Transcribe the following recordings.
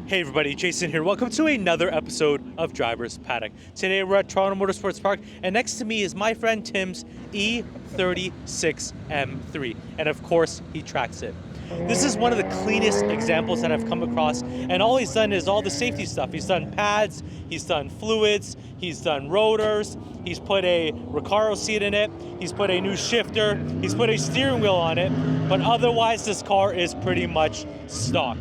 Hey everybody, Jason here. Welcome to another episode of Driver's Paddock. Today we're at Toronto Motorsports Park, and next to me is my friend Tim's E36 M3, and of course he tracks it. This is one of the cleanest examples that I've come across, and all he's done is all the safety stuff. He's done pads, he's done fluids, he's done rotors, he's put a Recaro seat in it, he's put a new shifter, he's put a steering wheel on it, but otherwise this car is pretty much stock.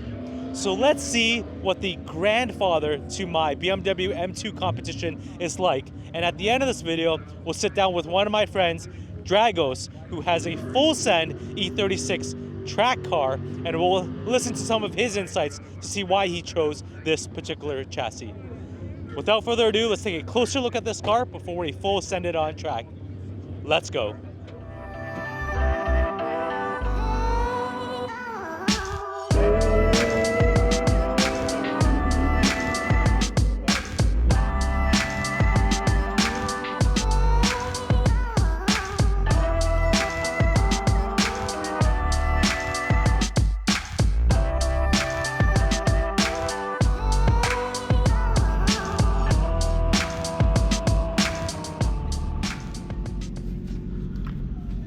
So let's see what the grandfather to my BMW M2 competition is like. And at the end of this video, we'll sit down with one of my friends, Dragos, who has a full send E36 track car, and we'll listen to some of his insights to see why he chose this particular chassis. Without further ado, let's take a closer look at this car before we full send it on track. Let's go.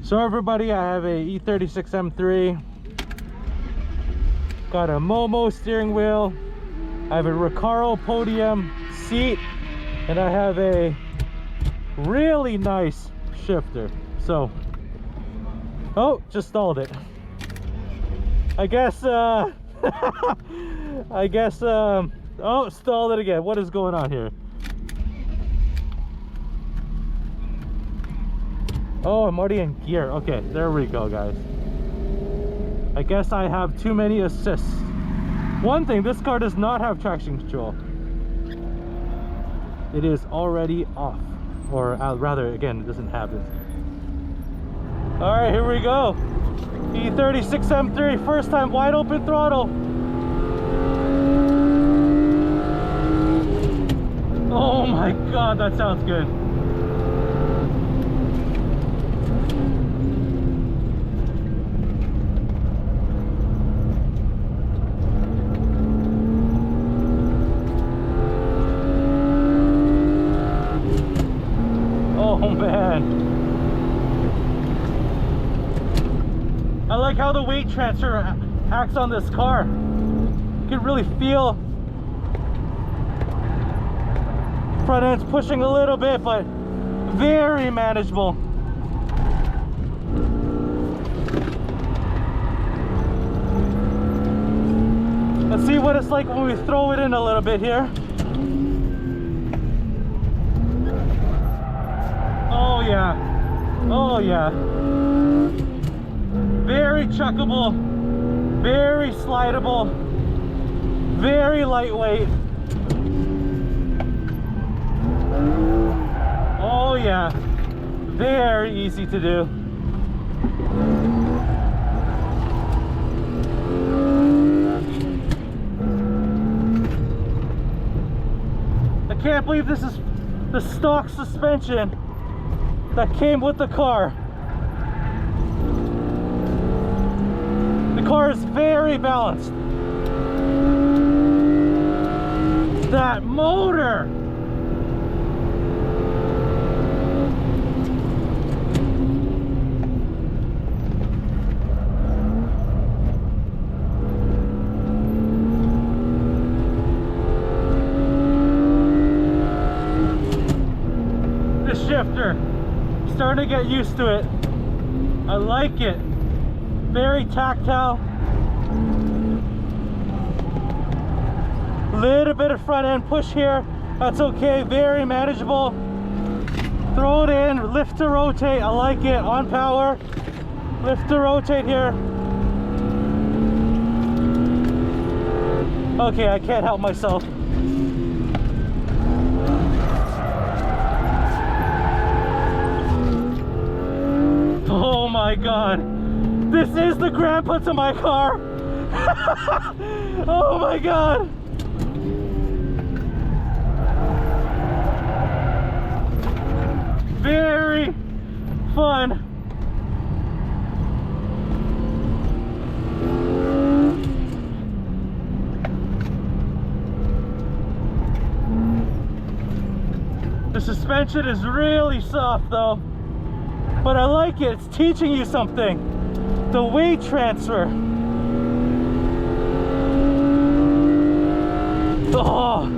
So everybody, I have a E36 M3, got a Momo steering wheel, I have a Recaro podium seat, and I have a really nice shifter. So, oh, just stalled it. I guess, oh, stalled it again. What is going on here? Oh, I'm already in gear. Okay, there we go, guys. I guess I have too many assists. One thing, this car does not have traction control. It is already off. Or rather, again, it doesn't have it. Alright, here we go. E36 M3, first time wide open throttle. Oh my god, that sounds good. Oh man, I like how the weight transfer acts on this car. You can really feel front end's pushing a little bit, but very manageable. Let's see what it's like when we throw it in a little bit here. Oh yeah, oh yeah. Very chuckable, very slidable, very lightweight. Oh yeah, very easy to do. I can't believe this is the stock suspension that came with the car. The car is very balanced. That motor! The shifter. Starting to get used to it. I like it. Very tactile. Little bit of front end push here. That's okay. Very manageable. Throw it in. Lift to rotate. I like it. On power. Lift to rotate here. Okay, I can't help myself. Oh my god, this is the grandpa to my car. Oh my god. Very fun. The suspension is really soft though, but I like it. It's teaching you something. The weight transfer. Oh,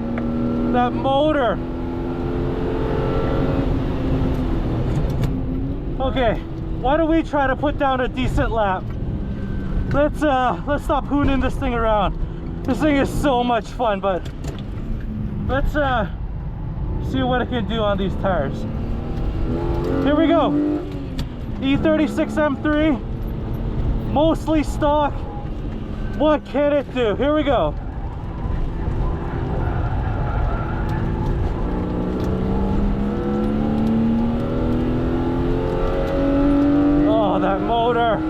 that motor. Okay, why don't we try to put down a decent lap? Let's stop hooning this thing around. This thing is so much fun, but let's see what it can do on these tires. Here we go. E36 M3, mostly stock. What can it do? Here we go. Oh, that motor.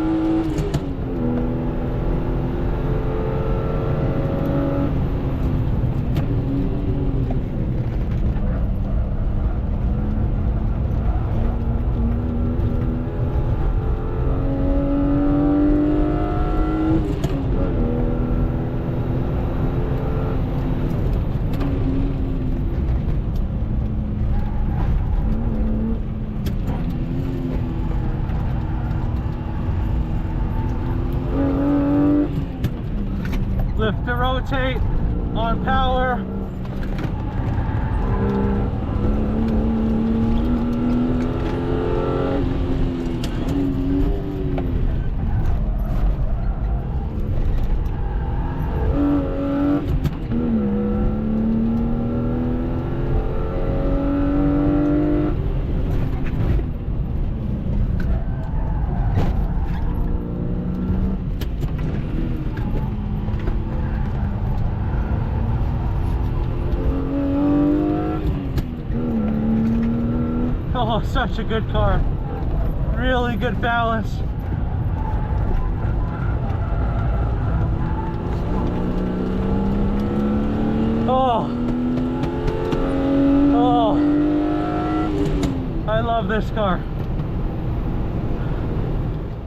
Lift to rotate on power. Oh, such a good car. Really good balance. Oh. Oh. I love this car.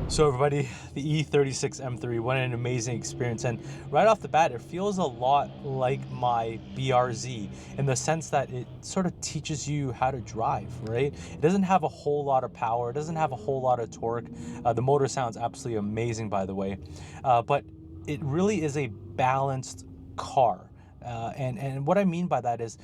So everybody, the E36 M3, what an amazing experience. And right off the bat, it feels a lot like my BRZ in the sense that it sort of teaches you how to drive, right? It doesn't have a whole lot of power. It doesn't have a whole lot of torque. The motor sounds absolutely amazing, by the way. But it really is a balanced car. And what I mean by that is,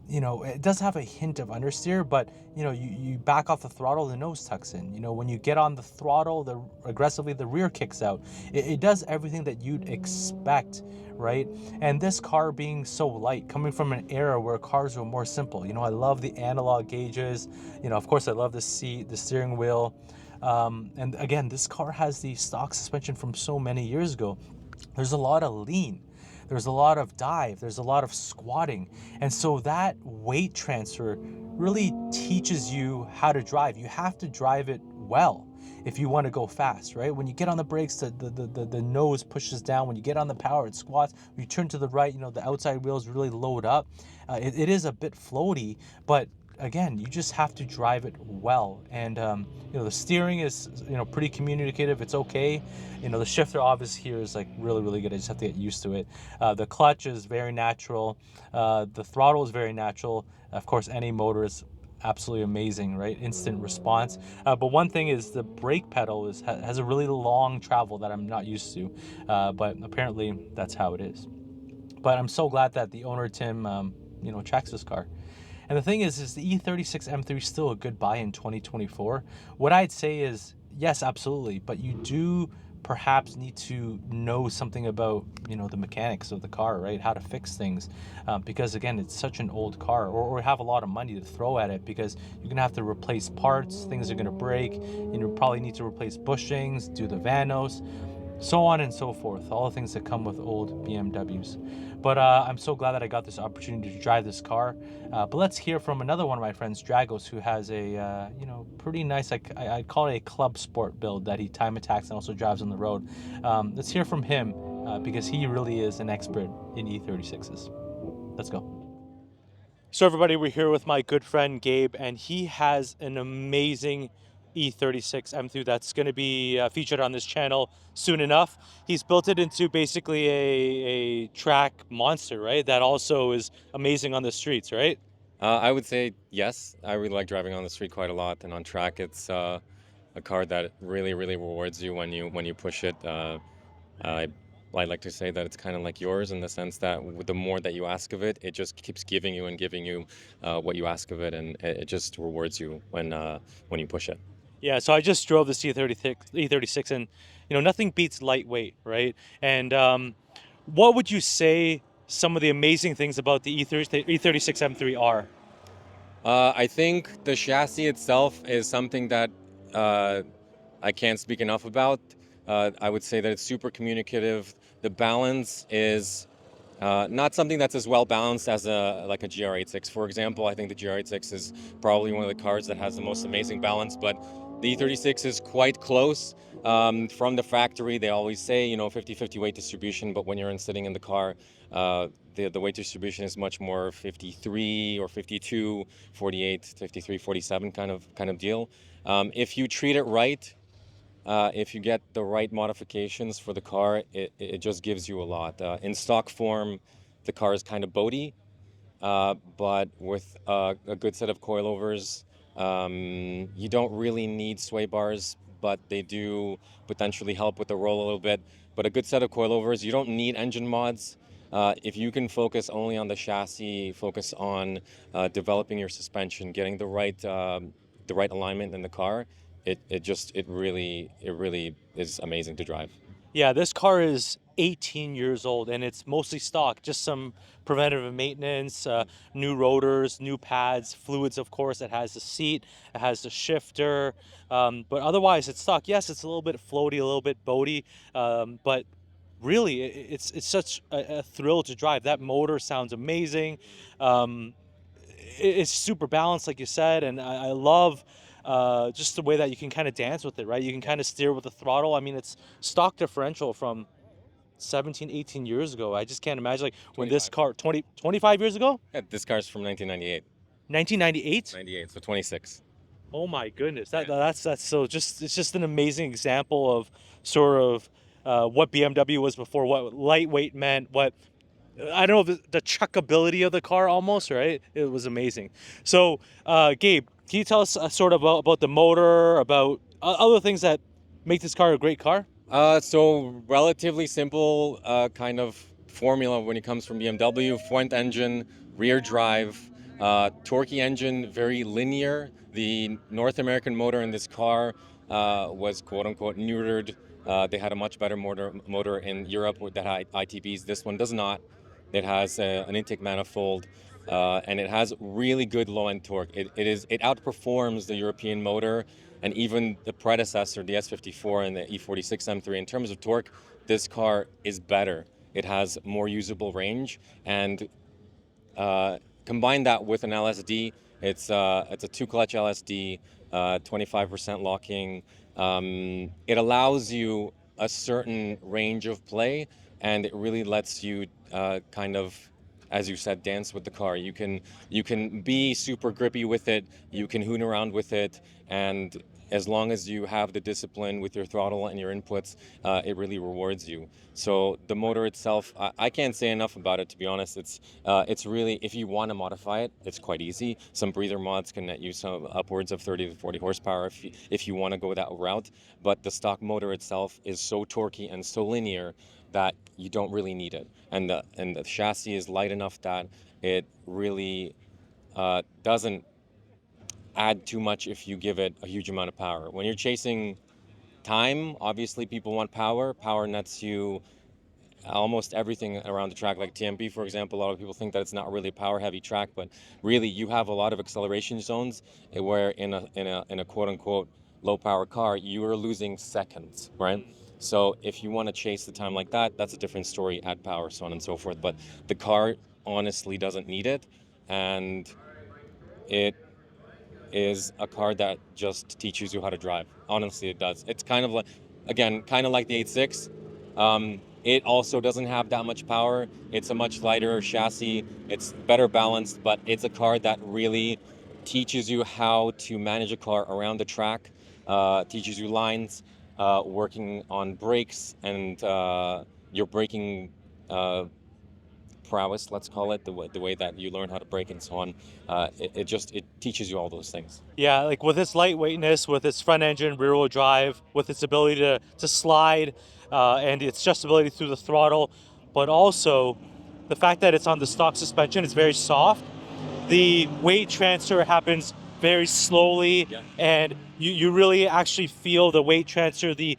you know, it does have a hint of understeer, but you know, you back off the throttle, the nose tucks in. You know, when you get on the throttle, aggressively, the rear kicks out. It does everything that you'd expect, right? And this car being so light, coming from an era where cars were more simple. You know, I love the analog gauges. You know, of course, I love the seat, the steering wheel. And again, this car has the stock suspension from so many years ago. There's a lot of lean. There's a lot of dive, there's a lot of squatting. And so that weight transfer really teaches you how to drive. You have to drive it well if you want to go fast, right? When you get on the brakes, the nose pushes down. When you get on the power, it squats. When you turn to the right, you know, the outside wheels really load up. It is a bit floaty, but again, you just have to drive it well. And you know, the steering is, you know, pretty communicative. It's okay. You know, the shifter obviously here is like really good. I just have to get used to it. The clutch is very natural. The throttle is very natural. Of course, any motor is absolutely amazing, right? Instant response. But one thing is the brake pedal has a really long travel that I'm not used to. But apparently that's how it is. But I'm so glad that the owner, Tim, you know, tracks this car. And the thing is the E36 M3 still a good buy in 2024? What I'd say is, yes, absolutely. But you do perhaps need to know something about, you know, the mechanics of the car, right? How to fix things. Because again, it's such an old car, or have a lot of money to throw at it, because you're going to have to replace parts. Things are going to break. You probably need to replace bushings, do the vanos, so on and so forth, all the things that come with old BMWs. But I'm so glad that I got this opportunity to drive this car. But let's hear from another one of my friends, Dragos, who has a you know, pretty nice, I call it a Clubsport build that he time attacks and also drives on the road. Let's hear from him because he really is an expert in E36s. Let's go. So everybody, we're here with my good friend Gabe, and he has an amazing E36 M3 that's going to be featured on this channel soon enough. He's built it into basically a track monster, right? That also is amazing on the streets, right? I would say yes. I really like driving on the street quite a lot, and on track, it's a car that really, really rewards you when you push it. I I like to say that it's kind of like yours in the sense that the more that you ask of it, it just keeps giving you and giving you what you ask of it, and it just rewards you when you push it. Yeah, so I just drove the E36, and nothing beats lightweight, right? And what would you say some of the amazing things about the E36 M3 are? I think the chassis itself is something that uh, I can't speak enough about. I would say that it's super communicative. The balance is not something that's as well balanced as a GR86, for example. I think the GR86 is probably one of the cars that has the most amazing balance, but the E36 is quite close. From the factory, they always say, 50-50 weight distribution, but when you're sitting in the car, the weight distribution is much more 53 or 52, 48, 53, 47 kind of deal. If you treat it right, if you get the right modifications for the car, it just gives you a lot. In stock form, the car is kind of boaty, but with a good set of coilovers, you don't really need sway bars, but they do potentially help with the roll a little bit. But a good set of coilovers, you don't need engine mods. If you can focus only on the chassis, focus on developing your suspension, getting the right alignment in the car, it really is amazing to drive. Yeah, this car is 18 years old and it's mostly stock, just some preventative maintenance, new rotors, new pads, fluids, of course. It has the seat, it has the shifter, but otherwise it's stock. Yes, it's a little bit floaty, a little bit boaty, but really it's such a thrill to drive. That motor sounds amazing. Um, it's super balanced, like you said, and I love just the way that you can kind of dance with it, right? You can kind of steer with the throttle. I mean, it's stock differential from 17, 18 years ago. I just can't imagine, like, when this 25. car, 25 years ago, Yeah, this car's from 1998. 1998. 98, so 26. Oh my goodness, Yeah. that's so just it's just an amazing example of sort of what BMW was before, what lightweight meant, what I don't know, the chuckability of the car almost, right? It was amazing. So, Gabe, can you tell us sort of about the motor, about other things that make this car a great car? So relatively simple kind of formula when it comes from BMW. Front engine, rear drive, torquey engine, very linear. The North American motor in this car was quote unquote neutered. They had a much better motor in Europe that had ITBs. This one does not. It has an intake manifold, and it has really good low end torque. It outperforms the European motor and even the predecessor, the S54 and the E46 M3. In terms of torque, this car is better. It has more usable range, and combine that with an LSD. It's a two clutch LSD, 25% locking. It allows you a certain range of play, and it really lets you kind of, as you said, dance with the car. You can be super grippy with it. You can hoon around with it, and as long as you have the discipline with your throttle and your inputs, it really rewards you. So the motor itself, I can't say enough about it, to be honest. It's really, if you want to modify it, it's quite easy. Some breather mods can net you some upwards of 30 to 40 horsepower if you want to go that route. But the stock motor itself is so torquey and so linear that you don't really need it. And the chassis is light enough that it really doesn't add too much if you give it a huge amount of power. When you're chasing time, obviously people want power. Power nets you almost everything around the track, like TMP, for example. A lot of people think that it's not really a power heavy track, but really you have a lot of acceleration zones where in a quote unquote low power car, you are losing seconds, right? So if you want to chase the time like that, that's a different story. Add power, so on and so forth. But the car honestly doesn't need it, and it is a car that just teaches you how to drive. Honestly, it does. It's kind of like, again, kind of like the 86. It also doesn't have that much power. It's a much lighter chassis. It's better balanced, but it's a car that really teaches you how to manage a car around the track, teaches you lines, working on brakes and your braking uh, prowess, let's call it, the way that you learn how to brake and so on. It teaches you all those things. Yeah, like with its lightweightness, with its front engine, rear wheel drive, with its ability to slide, and its adjustability through the throttle, but also the fact that it's on the stock suspension, it's very soft. The weight transfer happens very slowly, Yeah. and you really actually feel the weight transfer, the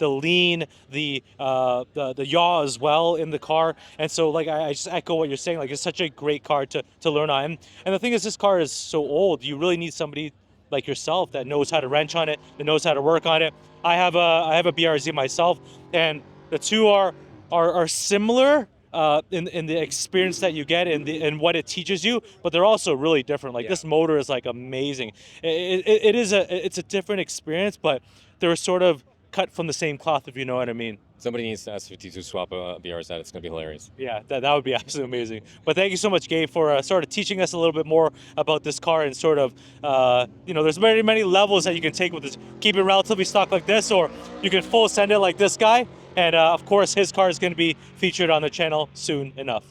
lean, the yaw as well in the car. And so like I just echo what you're saying. Like it's such a great car to learn on. And the thing is, this car is so old. You really need somebody like yourself that knows how to wrench on it, that knows how to work on it. I have a BRZ myself, and the two are similar in the experience that you get and what it teaches you, but they're also really different. Like this motor is like amazing. It's a different experience, but they're sort of cut from the same cloth, if you know what I mean. Somebody needs to S52 swap a BRZ. It's going to be hilarious. Yeah, that would be absolutely amazing. But thank you so much, Gabe, for sort of teaching us a little bit more about this car and sort of, there's very many levels that you can take with this. Keep it relatively stock like this, or you can full send it like this guy. And of course, his car is going to be featured on the channel soon enough.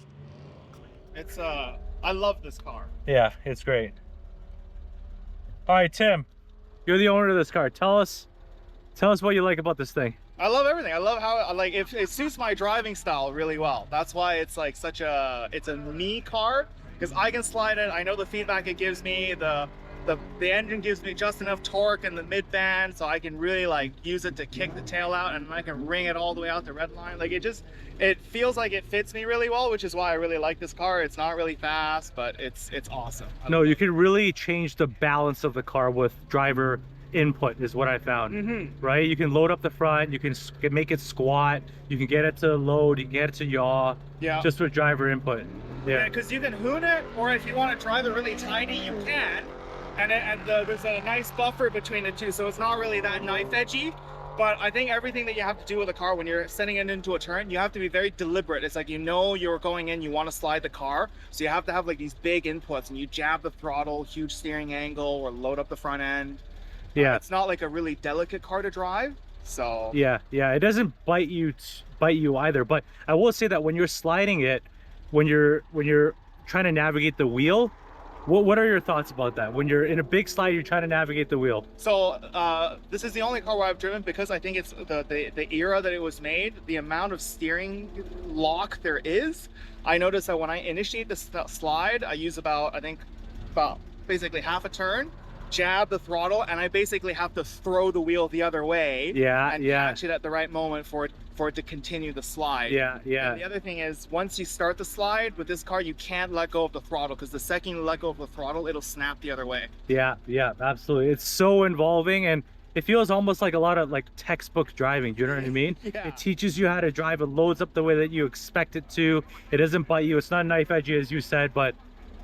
It's I love this car. Yeah, it's great. All right, Tim, you're the owner of this car. Tell us what you like about this thing. I love everything. I love how it suits my driving style really well. That's why it's like it's a me car, because I can slide it. I know the feedback it gives me. The engine gives me just enough torque in the mid band, so I can really like use it to kick the tail out, and I can ring it all the way out the red line. Like it feels like it fits me really well, which is why I really like this car. It's not really fast, but it's awesome. No, you can really change the balance of the car with driver input, is what I found. Right? You can load up the front, you can make it squat, you can get it to load, you can get it to yaw. Yeah. Just with driver input. Yeah. Because you can hoon it, or if you want to drive it really tiny, you can. And there's a nice buffer between the two, so it's not really that knife edgy. But I think everything that you have to do with a car when you're sending it into a turn, you have to be very deliberate. It's like, you're going in, you want to slide the car, so you have to have like these big inputs, and you jab the throttle, huge steering angle, or load up the front end. Yeah. It's not like a really delicate car to drive, so. Yeah, it doesn't bite you either. But I will say that when you're sliding it, when you're trying to navigate the wheel, what are your thoughts about that? When you're in a big slide, you're trying to navigate the wheel. So this is the only car where I've driven, because I think it's the era that it was made, the amount of steering lock there is. I noticed that when I initiate the slide, I use about basically half a turn, jab the throttle, and I basically have to throw the wheel the other way. And catch it at the right moment for it to continue the slide. Yeah. And the other thing is, once you start the slide with this car, you can't let go of the throttle, because the second you let go of the throttle, it'll snap the other way. Yeah, absolutely. It's so involving, and it feels almost like a lot of like textbook driving. Do you know what I mean? Yeah. It teaches you how to drive. It loads up the way that you expect it to. It doesn't bite you. It's not knife edgy, as you said, but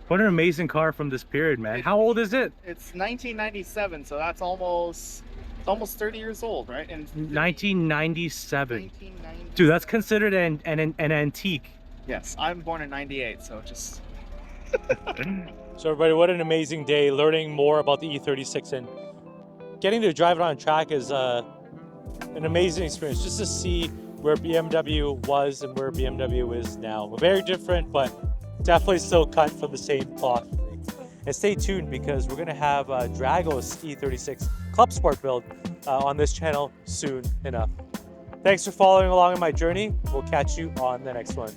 what an amazing car from this period, man. How old is it? It's 1997, so that's almost 30 years old, right? And 1997. 1990. Dude, that's considered an antique. Yes, I'm born in 98, so just. So everybody, what an amazing day learning more about the E36, and getting to drive it on track is an amazing experience, just to see where BMW was and where BMW is now. Very different, but definitely still cut from the same cloth. And stay tuned, because we're going to have Drago's E36 Clubsport build on this channel soon enough. Thanks for following along in my journey. We'll catch you on the next one.